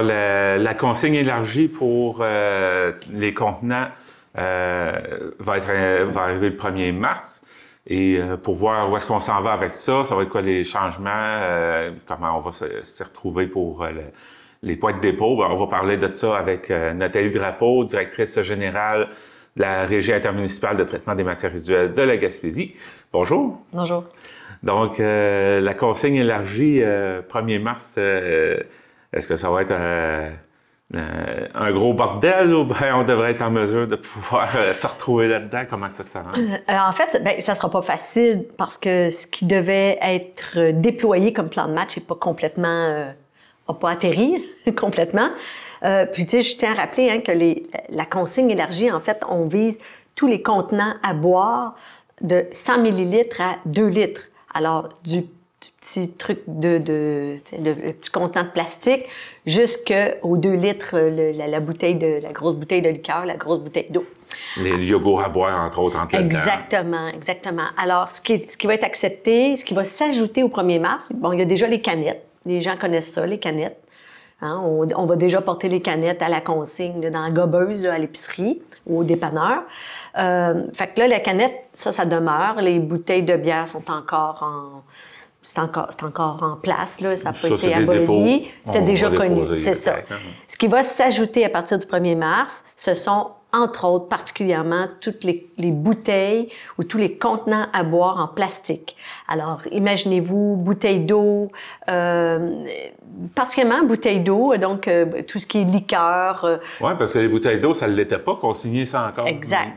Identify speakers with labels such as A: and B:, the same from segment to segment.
A: Alors, la consigne élargie pour les contenants va arriver le 1er mars. Et pour voir où est-ce qu'on s'en va avec ça, ça va être quoi les changements, comment on va se retrouver pour les points de dépôt. Ben, on va parler de ça avec Nathalie Drapeau, directrice générale de la Régie intermunicipale de traitement des matières résiduelles de la Gaspésie. Bonjour.
B: Bonjour.
A: Donc, la consigne élargie 1er mars, est-ce que ça va être un gros bordel ou bien on devrait être en mesure de pouvoir se retrouver là-dedans? Comment ça s'arrange?
B: En fait, ça sera pas facile parce que ce qui devait être déployé comme plan de match n'est pas complètement, a pas atterri complètement. Puis, tu sais, je tiens à rappeler que la consigne élargie, en fait, on vise tous les contenants à boire de 100 millilitres à 2 litres. Alors, du petit truc le petit contenant de plastique jusqu'aux 2 litres, la grosse bouteille de liqueur, la grosse bouteille d'eau.
A: Les yogourts à boire, entre autres, entre
B: Exactement, exactement. Alors, ce qui va être accepté, ce qui va s'ajouter au 1er mars, bon, il y a déjà les canettes. Les gens connaissent ça, les canettes. Hein? On va déjà porter les canettes à la consigne, là, dans la gobeuse, là, à l'épicerie ou au dépanneur. Fait que là, la canette, ça demeure. Les bouteilles de bière sont encore en place, là. Ça n'a pas été aboli. C'était déjà connu, c'est ça. Ce qui va s'ajouter à partir du 1er mars, ce sont, entre autres, particulièrement, toutes les bouteilles ou tous les contenants à boire en plastique. Alors, imaginez-vous, bouteilles d'eau, particulièrement bouteilles d'eau, donc tout ce qui est liqueur.
A: Oui, parce que les bouteilles d'eau, ça ne l'était pas, consigné ça encore.
B: Exact.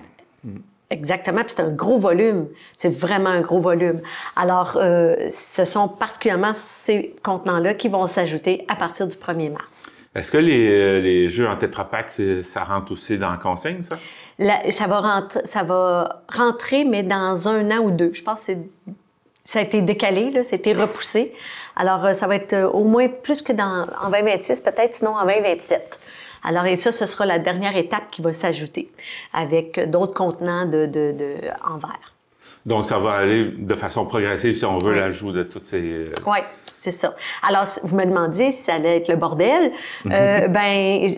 B: Exactement, puis c'est un gros volume. C'est vraiment un gros volume. Alors, ce sont particulièrement ces contenants-là qui vont s'ajouter à partir du 1er mars.
A: Est-ce que les jeux en Tetra Pak, ça rentre aussi dans la consigne, ça?
B: Ça va rentrer, mais dans 1 an ou 2. Je pense que ça a été décalé, là, ça a été repoussé. Alors, ça va être au moins plus que en 2026, peut-être, sinon en 2027. Alors, et ça, ce sera la dernière étape qui va s'ajouter avec d'autres contenants en verre.
A: Donc, ça va aller de façon progressive si on veut l'ajout de toutes ces...
B: Oui, c'est ça. Alors, vous me demandiez si ça allait être le bordel. De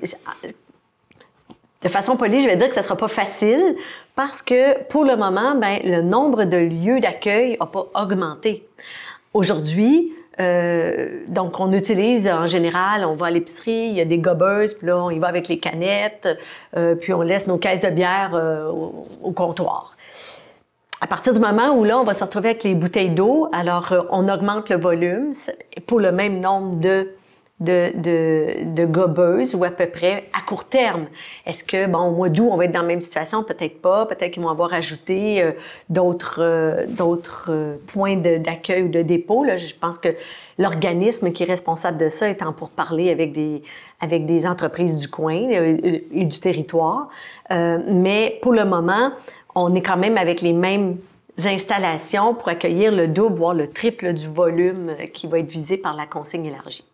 B: façon polie, je vais dire que ça ne sera pas facile parce que, pour le moment, le nombre de lieux d'accueil n'a pas augmenté. Aujourd'hui, donc, on utilise en général, on va à l'épicerie, il y a des gobeuses, puis là, on y va avec les canettes, puis on laisse nos caisses de bière au comptoir. À partir du moment où là, on va se retrouver avec les bouteilles d'eau, alors on augmente le volume pour le même nombre de gobeuses ou à peu près à court terme. Est-ce que, au mois d'août, on va être dans la même situation? Peut-être pas. Peut-être qu'ils vont avoir ajouté d'autres points d'accueil ou de dépôt. Là, je pense que l'organisme qui est responsable de ça est en pourparlers avec des entreprises du coin et du territoire. Mais pour le moment, on est quand même avec les mêmes installations pour accueillir le double, voire le triple du volume qui va être visé par la consigne élargie.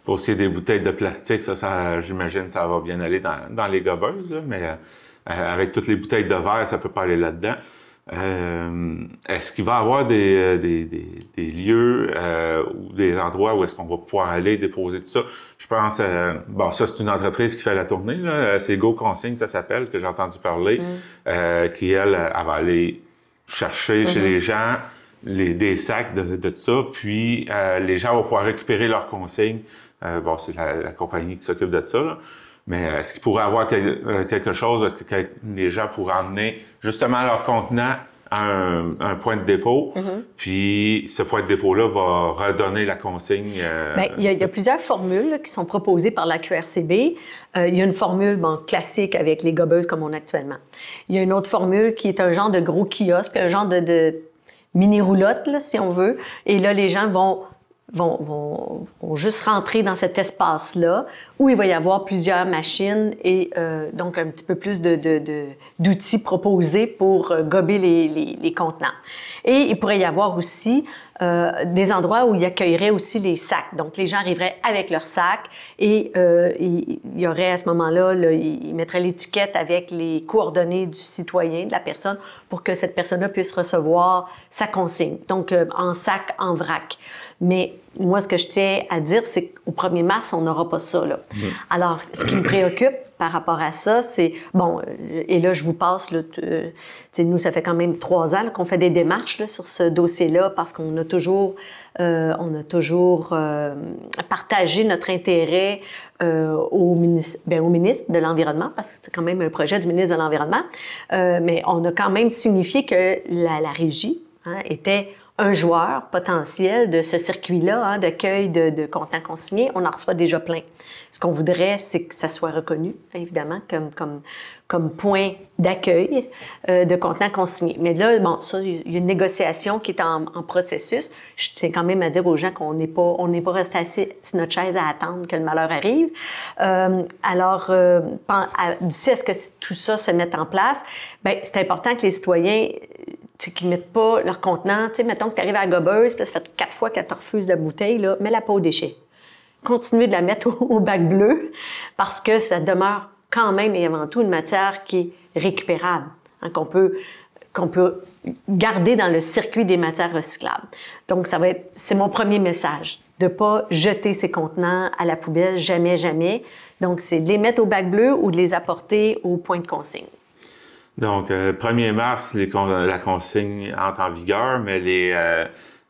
A: Pour ce qui est des bouteilles de plastique, ça j'imagine, ça va bien aller dans les gobeuses, là, mais avec toutes les bouteilles de verre, ça peut pas aller là-dedans. Est-ce qu'il va y avoir des lieux ou des endroits où est-ce qu'on va pouvoir aller déposer tout ça? Je pense, ça c'est une entreprise qui fait la tournée, là, c'est Go Consigne, ça s'appelle, que j'ai entendu parler, qui, elle va aller chercher chez les gens des sacs de tout ça, puis les gens vont pouvoir récupérer leurs consignes. C'est la compagnie qui s'occupe de ça, là. Mais est-ce qu'il pourrait y avoir quelque chose, est-ce que les gens pourraient emmener justement leur contenant à un point de dépôt, puis ce point de dépôt-là va redonner la consigne?
B: Il y a plusieurs formules là, qui sont proposées par la QRCB. Il y a une formule classique avec les gobeuses comme on a actuellement. Il y a une autre formule qui est un genre de gros kiosque, un genre de mini-roulotte, là, si on veut. Et là, les gens vont juste rentrer dans cet espace-là où il va y avoir plusieurs machines et donc un petit peu plus d'outils proposés pour gober les contenants. Et il pourrait y avoir aussi des endroits où ils accueilleraient aussi les sacs. Donc, les gens arriveraient avec leurs sacs et il y aurait à ce moment-là, ils mettraient l'étiquette avec les coordonnées du citoyen, de la personne, pour que cette personne-là puisse recevoir sa consigne. Donc, en sac, en vrac. Mais moi, ce que je tiens à dire, c'est qu'au 1er mars, on n'aura pas ça, là. Alors, ce qui me préoccupe par rapport à ça, c'est... Bon, et là, je vous passe, là, nous, ça fait quand même 3 ans qu'on fait des démarches là, sur ce dossier-là parce qu'on a toujours, partagé notre intérêt au ministre de l'Environnement, parce que c'est quand même un projet du ministre de l'Environnement, mais on a quand même signifié que la régie était un joueur potentiel de ce circuit-là, d'accueil de contenants consignés. On en reçoit déjà plein. Ce qu'on voudrait, c'est que ça soit reconnu, évidemment, comme point d'accueil de contenants consignés. Mais là, bon, ça, il y a une négociation qui est en processus. Je tiens quand même à dire aux gens qu'on n'est pas resté assis sur notre chaise à attendre que le malheur arrive. D'ici à ce que tout ça se mette en place, bien, c'est important que les citoyens qui ne mettent pas leur contenant. Tu sais, mettons que tu arrives à la gobeuse, puis ça fait 4 fois qu'elle te refuse la bouteille, là, mets-la pas aux déchets. Continuez de la mettre au bac bleu parce que ça demeure quand même et avant tout une matière qui est récupérable, qu'on peut garder dans le circuit des matières recyclables. Donc, c'est mon premier message, de ne pas jeter ces contenants à la poubelle, jamais, jamais. Donc, c'est de les mettre au bac bleu ou de les apporter au point de consigne.
A: Donc, 1er mars, la consigne entre en vigueur, mais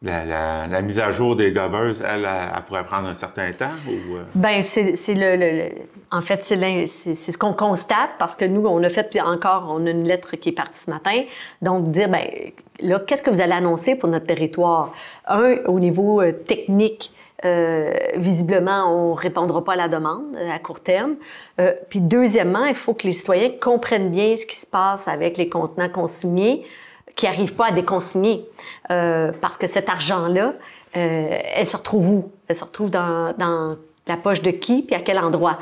A: la mise à jour des gobeuses, elle pourrait prendre un certain temps? Ou...
B: Bien, en fait, c'est ce qu'on constate parce que nous, on a une lettre qui est partie ce matin. Donc, dire, bien, là, qu'est-ce que vous allez annoncer pour notre territoire? Au niveau technique, visiblement, on ne répondra pas à la demande à court terme. Puis deuxièmement, il faut que les citoyens comprennent bien ce qui se passe avec les contenants consignés qui n'arrivent pas à déconsigner. Parce que cet argent-là, elle se retrouve où? Elle se retrouve dans la poche de qui puis à quel endroit?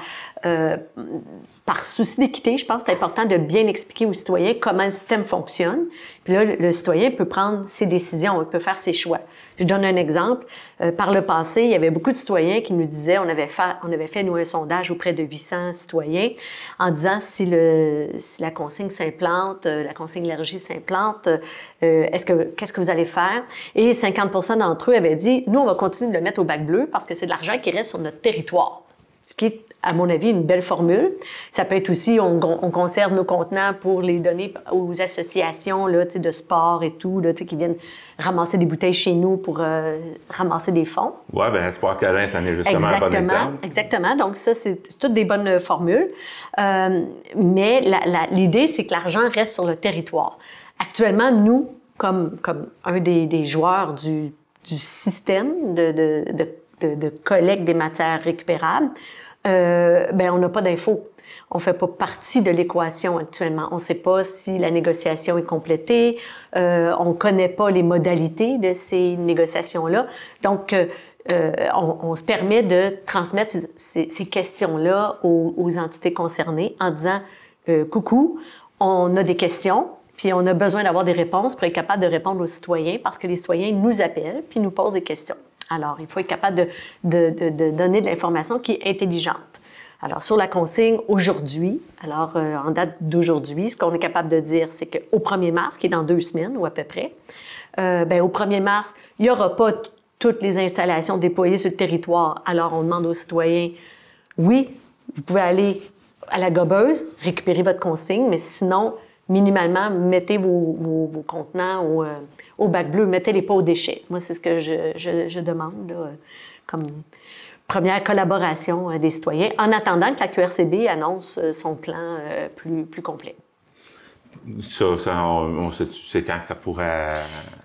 B: Par souci d'équité, je pense que c'est important de bien expliquer aux citoyens comment le système fonctionne. Puis là, le citoyen peut prendre ses décisions, il peut faire ses choix. Je donne un exemple. Par le passé, il y avait beaucoup de citoyens qui nous disaient, on avait fait, nous, un sondage auprès de 800 citoyens en disant si la consigne s'implante, la consigne élargie s'implante, qu'est-ce que vous allez faire? Et 50% d'entre eux avaient dit, nous, on va continuer de le mettre au bac bleu parce que c'est de l'argent qui reste sur notre territoire. Ce qui est, à mon avis, une belle formule. Ça peut être aussi, on conserve nos contenants pour les donner aux associations là, de sport et tout, là, qui viennent ramasser des bouteilles chez nous pour ramasser des fonds.
A: Oui, bien, Espoir Câlin, ça en est justement un bon exemple.
B: Exactement. Donc, ça, c'est toutes des bonnes formules. Mais l'idée, c'est que l'argent reste sur le territoire. Actuellement, nous, comme un des joueurs du système de collecte des matières récupérables, on n'a pas d'infos. On ne fait pas partie de l'équation actuellement. On ne sait pas si la négociation est complétée. On ne connaît pas les modalités de ces négociations-là. Donc, on se permet de transmettre ces questions-là aux entités concernées en disant « Coucou, on a des questions, puis on a besoin d'avoir des réponses pour être capable de répondre aux citoyens parce que les citoyens nous appellent puis nous posent des questions. » Alors, il faut être capable de donner de l'information qui est intelligente. Alors, sur la consigne, aujourd'hui, en date d'aujourd'hui, ce qu'on est capable de dire, c'est qu'au 1er mars, qui est dans 2 semaines ou à peu près, au 1er mars, il n'y aura pas toutes les installations déployées sur le territoire. Alors, on demande aux citoyens, oui, vous pouvez aller à la gobeuse, récupérer votre consigne, mais sinon, minimalement, mettez vos contenants au bac bleu, mettez-les pas aux déchets. Moi, c'est ce que je demande là, comme première collaboration des citoyens, en attendant que la QRCB annonce son plan plus complet.
A: Ça, on sait quand que ça pourrait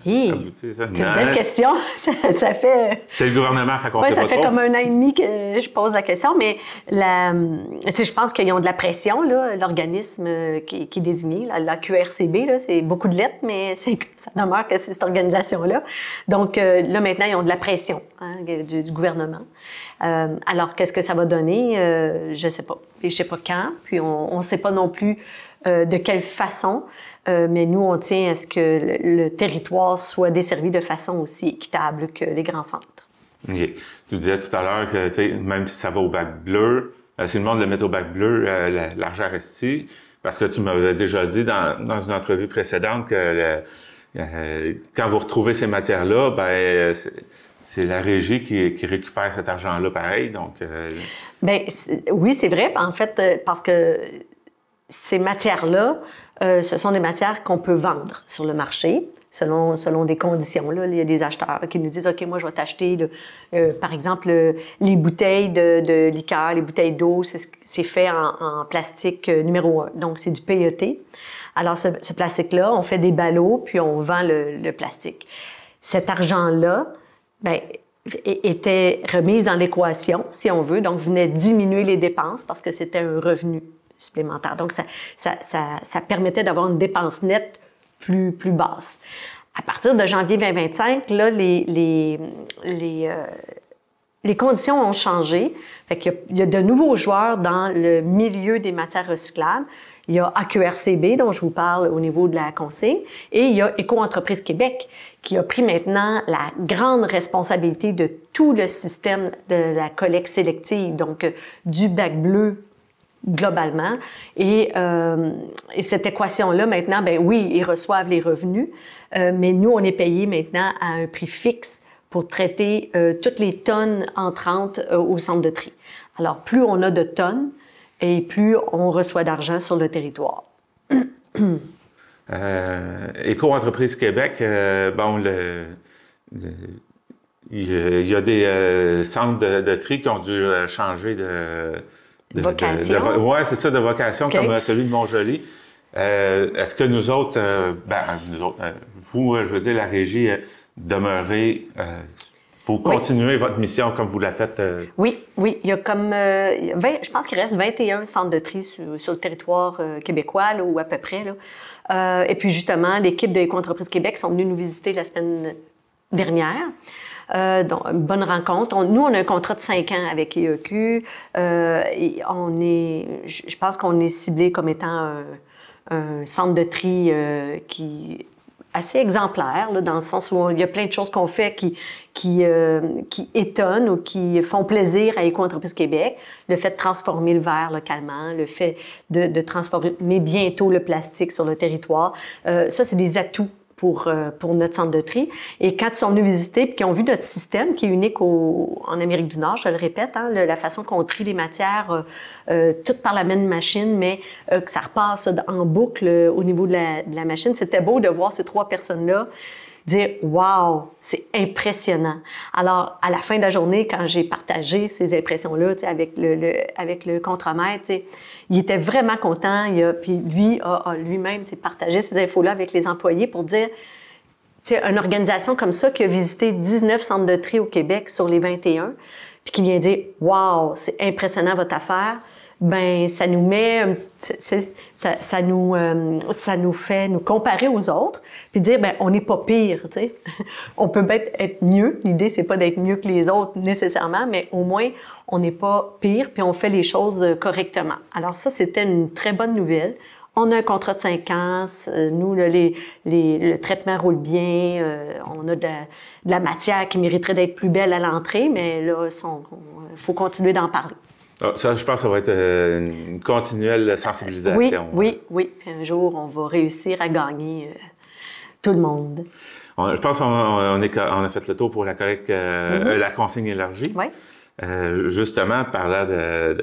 A: aboutir, ça?
B: C'est une belle question. ça fait...
A: C'est le gouvernement, fait qu'on sait pas trop.
B: Ça fait comme 1 an et demi que je pose la question, mais je pense qu'ils ont de la pression, là, l'organisme qui est désigné, la QRCB, là, c'est beaucoup de lettres, mais ça demeure que c'est cette organisation-là. Donc, là, maintenant, ils ont de la pression du gouvernement. Alors, qu'est-ce que ça va donner? Je ne sais pas. Et je ne sais pas quand. Puis, on ne sait pas non plus de quelle façon, mais nous, on tient à ce que le territoire soit desservi de façon aussi équitable que les grands centres.
A: Okay. Tu disais tout à l'heure que même si ça va au bac bleu, si le monde le met au bac bleu, l'argent reste ici, parce que tu m'avais déjà dit dans une entrevue précédente que quand vous retrouvez ces matières-là, ben c'est la régie qui récupère cet argent-là pareil, donc...
B: Bien, oui, c'est vrai, en fait, parce que ces matières-là, ce sont des matières qu'on peut vendre sur le marché, selon des conditions. Là. Il y a des acheteurs qui nous disent « OK, moi, je vais t'acheter, par exemple, les bouteilles de liqueur, les bouteilles d'eau, c'est fait en plastique numéro 1. Donc, c'est du PET. Alors, ce plastique-là, on fait des ballots, puis on vend le plastique. Cet argent-là, bien, était remise dans l'équation, si on veut, donc venait diminuer les dépenses parce que c'était un revenu supplémentaire. Donc, ça permettait d'avoir une dépense nette plus basse. À partir de janvier 2025, là, les conditions ont changé. Fait qu'il y a de nouveaux joueurs dans le milieu des matières recyclables. Il y a AQRCB, dont je vous parle au niveau de la consigne, et il y a Éco-entreprise Québec, qui a pris maintenant la grande responsabilité de tout le système de la collecte sélective, donc du bac bleu globalement. Et cette équation-là, maintenant, ben oui, ils reçoivent les revenus, mais nous, on est payé maintenant à un prix fixe pour traiter toutes les tonnes entrantes au centre de tri. Alors, plus on a de tonnes, et plus on reçoit d'argent sur le territoire.
A: Éco-entreprise Québec, bon, il y a des centres de tri qui ont dû changer de
B: vocation.
A: Oui, c'est ça, de vocation,
B: okay.
A: Comme celui de Montjoly. Est-ce que nous autres, vous, je veux dire, la régie, demeurez pour continuer votre mission comme vous la faites?
B: Oui. Il y a comme, je pense qu'il reste 21 centres de tri sur le territoire québécois, là, ou à peu près. Là. Et puis justement, l'équipe de Éco-entreprise Québec sont venus nous visiter la semaine dernière. Donc, une bonne rencontre. Nous, on a un contrat de 5 ans avec EEQ. Et je pense qu'on est ciblé comme étant un centre de tri qui assez exemplaire, là, dans le sens où il y a plein de choses qu'on fait qui étonnent ou qui font plaisir à Éco-entreprise Québec. Le fait de transformer le verre localement, le fait de transformer bientôt le plastique sur le territoire. Ça, c'est des atouts pour notre centre de tri. Et quand ils sont venus visiter et qu'ils ont vu notre système, qui est unique en Amérique du Nord, je le répète, hein, la façon qu'on trie les matières, toutes par la même machine, mais que ça repasse en boucle au niveau de la machine. C'était beau de voir ces 3 personnes-là dire « Wow, c'est impressionnant ». Alors, à la fin de la journée, quand j'ai partagé ces impressions-là avec le contremaître, il était vraiment content. Puis lui a lui-même partagé ces infos-là avec les employés pour dire, une organisation comme ça qui a visité 19 centres de tri au Québec sur les 21, puis qui vient dire « Wow, c'est impressionnant votre affaire », ben ça nous met, ça nous fait nous comparer aux autres, puis dire ben on n'est pas pire, tu sais. On peut être mieux. L'idée c'est pas d'être mieux que les autres nécessairement, mais au moins on n'est pas pire, puis on fait les choses correctement. Alors ça c'était une très bonne nouvelle. On a un contrat de 5 ans. Nous, là, le traitement roule bien. On a de la matière qui mériterait d'être plus belle à l'entrée, mais là, il faut continuer d'en parler.
A: Ah, ça, je pense que ça va être une continuelle sensibilisation.
B: Oui. Puis un jour, on va réussir à gagner tout le monde.
A: Je pense qu'on a fait le tour pour la collecte, la consigne élargie.
B: Oui.
A: Justement, parlant de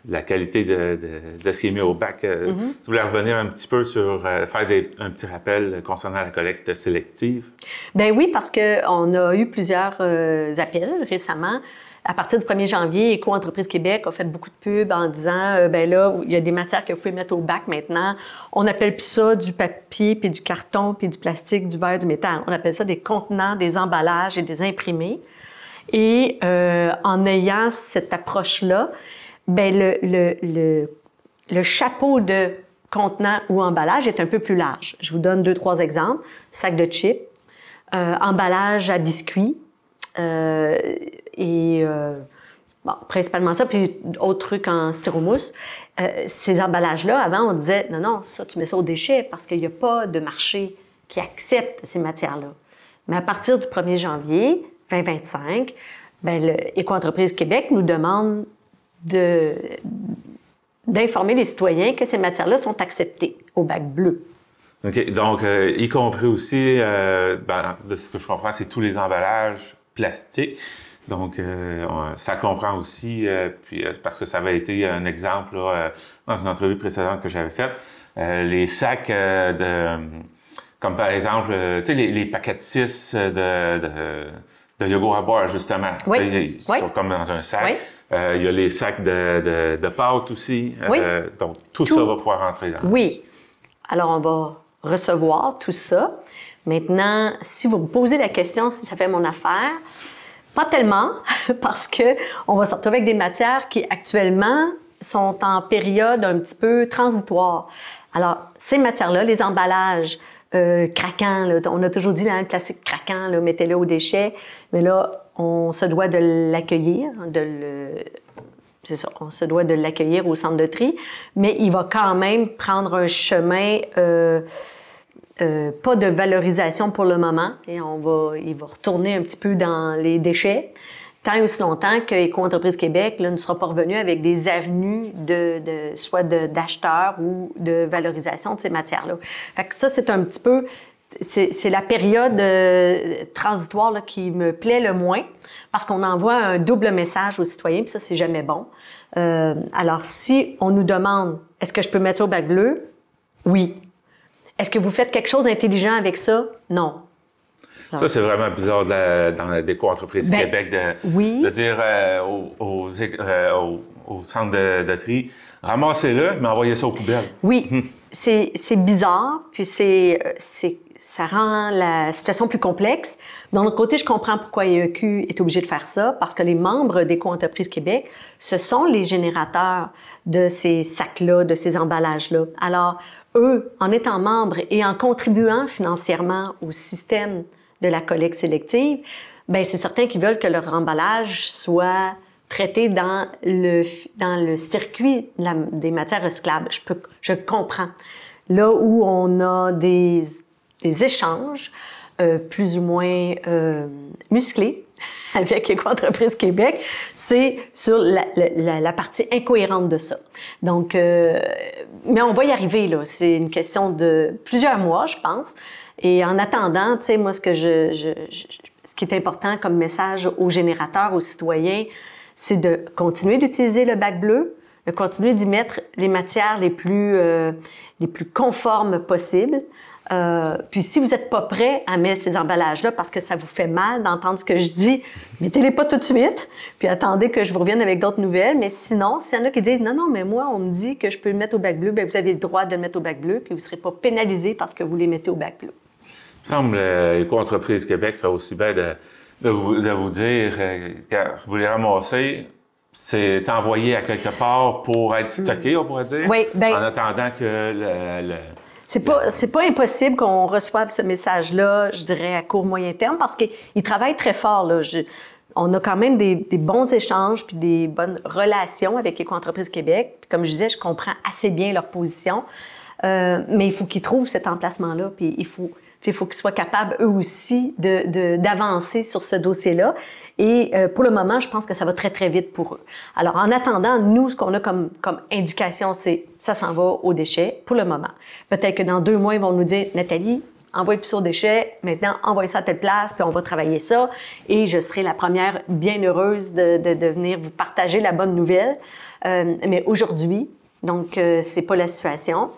A: la qualité de ce qui est mis au bac, tu voulais revenir un petit peu sur faire un petit rappel concernant la collecte sélective? Bien
B: oui, parce qu'on a eu plusieurs appels récemment. À partir du 1er janvier, Éco-entreprise Québec a fait beaucoup de pubs en disant ben là, il y a des matières que vous pouvez mettre au bac maintenant. On appelle plus ça du papier, puis du carton, puis du plastique, du verre, du métal. On appelle ça des contenants, des emballages et des imprimés. Et en ayant cette approche-là, ben le chapeau de contenant ou emballage est un peu plus large. Je vous donne 2-3 exemples. Sac de chips, emballage à biscuits, principalement ça, puis autres trucs en styromousse. ces emballages-là, avant, on disait, non, ça, tu mets ça aux déchets parce qu'il n'y a pas de marché qui accepte ces matières-là. Mais à partir du 1er janvier 2025, Éco-entreprise Québec nous demande d'informer les citoyens que ces matières-là sont acceptées au bac bleu.
A: OK. Donc, y compris aussi, de ce que je comprends, c'est tous les emballages plastiques. Donc, ça comprend aussi, parce que ça avait été un exemple là, dans une entrevue précédente que j'avais faite, les sacs comme par exemple, tu sais, les paquets de 6 de yogourt à boire, justement.
B: Oui.
A: Ils sont comme dans un sac.
B: Oui.
A: Il y a les sacs de pâtes aussi.
B: Oui.
A: Donc, tout ça va pouvoir rentrer dans.
B: Oui. Alors, on va recevoir tout ça. Maintenant, si vous me posez la question si ça fait mon affaire, pas tellement, parce qu'on va se retrouver avec des matières qui, actuellement, sont en période un petit peu transitoire. Alors, ces matières-là, les emballages craquants, là, on a toujours dit, là, le plastique craquant, là, mettez-le aux déchets, mais là, on se doit de l'accueillir, c'est ça, on se doit de l'accueillir au centre de tri, mais il va quand même prendre un chemin pas de valorisation pour le moment, et il va retourner un petit peu dans les déchets, tant et aussi longtemps que Éco-entreprise Québec là, ne sera pas revenu avec des avenues soit d'acheteurs ou de valorisation de ces matières-là. Fait que ça, c'est un petit peu, c'est la période transitoire là, qui me plaît le moins, parce qu'on envoie un double message aux citoyens, puis ça, c'est jamais bon. Alors, si on nous demande, est-ce que je peux mettre ça au bac bleu? Oui. Est-ce que vous faites quelque chose d'intelligent avec ça? Non.
A: Ça, c'est vraiment bizarre dans l'Éco-entreprise Québec de dire au centre de tri, ramassez-le, mais envoyez ça aux poubelles.
B: Oui, c'est bizarre, puis ça rend la situation plus complexe. D'un autre côté, je comprends pourquoi IEQ est obligé de faire ça, parce que les membres d'Éco-entreprise Québec, ce sont les générateurs de ces sacs-là, de ces emballages-là. Alors, eux, en étant membres et en contribuant financièrement au système de la collecte sélective, bien, c'est certain qu'ils veulent que leur emballage soit traité dans le circuit des matières recyclables. Je comprends. Là où on a des échanges plus ou moins musclés avec Éco-entreprise Québec, c'est sur la partie incohérente de ça. Donc, mais on va y arriver, là. C'est une question de plusieurs mois, je pense. Et en attendant, tu sais, moi, ce qui est important comme message aux générateurs, aux citoyens, c'est de continuer d'utiliser le bac bleu, de continuer d'y mettre les matières les plus conformes possibles. Puis si vous n'êtes pas prêt à mettre ces emballages-là parce que ça vous fait mal d'entendre ce que je dis, mettez-les pas tout de suite, puis attendez que je vous revienne avec d'autres nouvelles. Mais sinon, s'il y en a qui disent « Non, mais moi, on me dit que je peux le mettre au bac bleu », bien, vous avez le droit de le mettre au bac bleu, puis vous ne serez pas pénalisé parce que vous les mettez au bac bleu.
A: Il me semble Éco-entreprise Québec, ça aussi bien de vous dire quand vous les ramassez, c'est envoyé à quelque part pour être stocké, on pourrait dire,
B: oui, bien,
A: en attendant que
B: C'est pas impossible qu'on reçoive ce message-là, je dirais, à court, moyen terme, parce qu'ils travaillent très fort, là. On a quand même des bons échanges puis des bonnes relations avec Éco-entreprise Québec. Puis comme je disais, je comprends assez bien leur position, mais il faut qu'ils trouvent cet emplacement-là, puis il faut qu'ils soient capables, eux aussi, d'avancer sur ce dossier-là. Et pour le moment, je pense que ça va très, très vite pour eux. Alors, en attendant, nous, ce qu'on a comme indication, c'est ça s'en va aux déchets pour le moment. Peut-être que dans 2 mois, ils vont nous dire « Nathalie, envoie plus aux déchets, maintenant, envoie ça à telle place, puis on va travailler ça. » Et je serai la première bien heureuse de venir vous partager la bonne nouvelle. Mais aujourd'hui, donc, c'est pas la situation.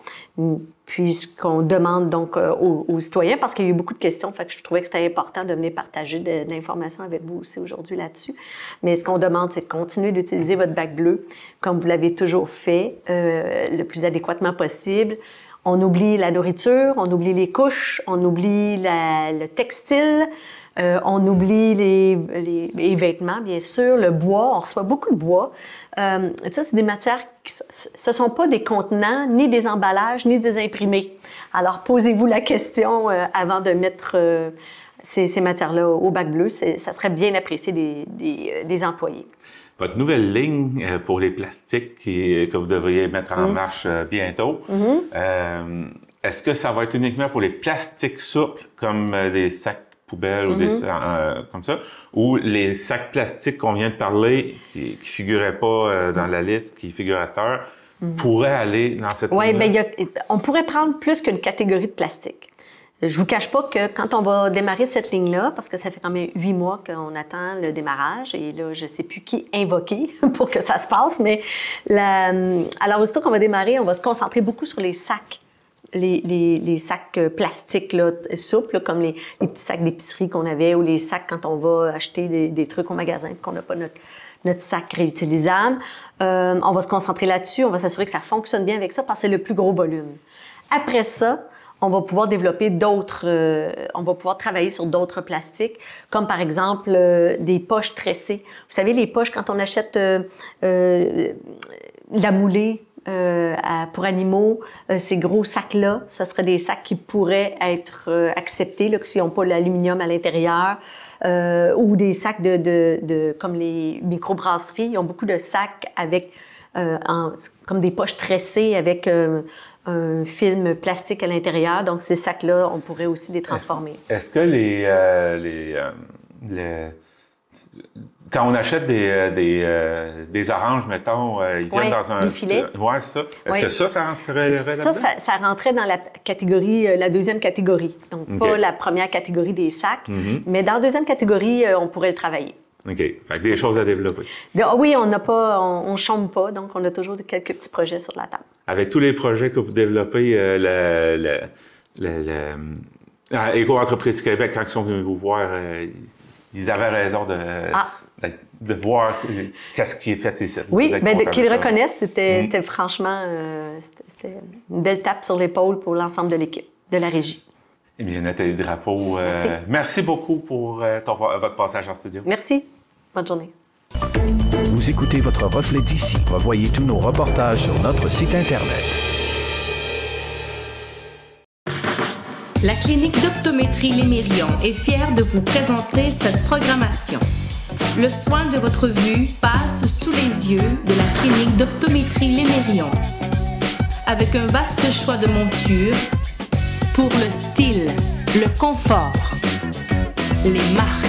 B: Puis, ce qu'on demande donc aux citoyens, parce qu'il y a eu beaucoup de questions, fait que je trouvais que c'était important de venir partager de l'information avec vous aussi aujourd'hui là-dessus. Mais ce qu'on demande, c'est de continuer d'utiliser votre bac bleu comme vous l'avez toujours fait, le plus adéquatement possible. On oublie la nourriture, on oublie les couches, on oublie le textile, on oublie les vêtements, bien sûr, le bois, on reçoit beaucoup de bois. Ça, c'est des matières ce ne sont pas des contenants, ni des emballages, ni des imprimés. Alors, posez-vous la question avant de mettre ces matières-là au bac bleu. Ça serait bien apprécié des employés.
A: votre nouvelle ligne pour les plastiques que vous devriez mettre en marche bientôt. Est-ce que ça va être uniquement pour les plastiques souples, comme des sacs poubelles ou des comme ça, ou les sacs plastiques qu'on vient de parler, qui ne figuraient pas dans la liste, qui figurent à cette heure, pourraient aller dans cette ligne?
B: Oui, bien, on pourrait prendre plus qu'une catégorie de plastique. Je vous cache pas que quand on va démarrer cette ligne-là, parce que ça fait quand même 8 mois qu'on attend le démarrage, et là, je sais plus qui invoquer pour que ça se passe, mais alors, aussitôt qu'on va démarrer, on va se concentrer beaucoup sur les sacs. Les sacs plastiques là, souples, là, comme les petits sacs d'épicerie qu'on avait, ou les sacs quand on va acheter des trucs au magasin, qu'on n'a pas notre sac réutilisable. On va se concentrer là-dessus, on va s'assurer que ça fonctionne bien avec ça, parce que c'est le plus gros volume. Après ça, on va pouvoir développer on va pouvoir travailler sur d'autres plastiques, comme par exemple des poches tressées. Vous savez, les poches, quand on achète la moulée pour animaux, ces gros sacs-là, ce seraient des sacs qui pourraient être acceptés, là, s'ils n'ont pas l'aluminium à l'intérieur, ou des sacs comme les microbrasseries, ils ont beaucoup de sacs avec, comme des poches tressées avec un film plastique à l'intérieur. Donc, ces sacs-là, on pourrait aussi les transformer.
A: Est-ce que quand on achète des oranges, mettons, ils viennent dans un...
B: des filets.
A: Oui, c'est ça. Est-ce que ça rentrerait là-dedans?
B: Ça rentrait dans la catégorie, la deuxième catégorie. Donc, pas la première catégorie des sacs, mais dans la deuxième catégorie, on pourrait le travailler.
A: OK. Fait que des choses à développer.
B: Oui, on chôme pas, donc on a toujours quelques petits projets sur la table.
A: Avec tous les projets que vous développez, Éco-entreprise Québec, quand ils sont venus vous voir, ils avaient raison de voir qu'est-ce qui est fait ici.
B: Oui, qu'ils reconnaissent, c'était franchement c'était une belle tape sur l'épaule pour l'ensemble de l'équipe, de la régie.
A: Eh bien, Nathalie Drapeau, merci beaucoup pour votre passage en studio.
B: Merci. Bonne journée.
C: Vous écoutez votre reflet d'ici. Revoyez tous nos reportages sur notre site Internet.
D: La clinique d'optométrie Lémérion est fière de vous présenter cette programmation. Le soin de votre vue passe sous les yeux de la clinique d'optométrie Lémérion. Avec un vaste choix de montures pour le style, le confort, les marques.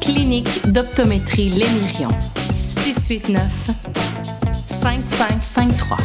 D: Clinique d'optométrie Lémérion. 689 5553.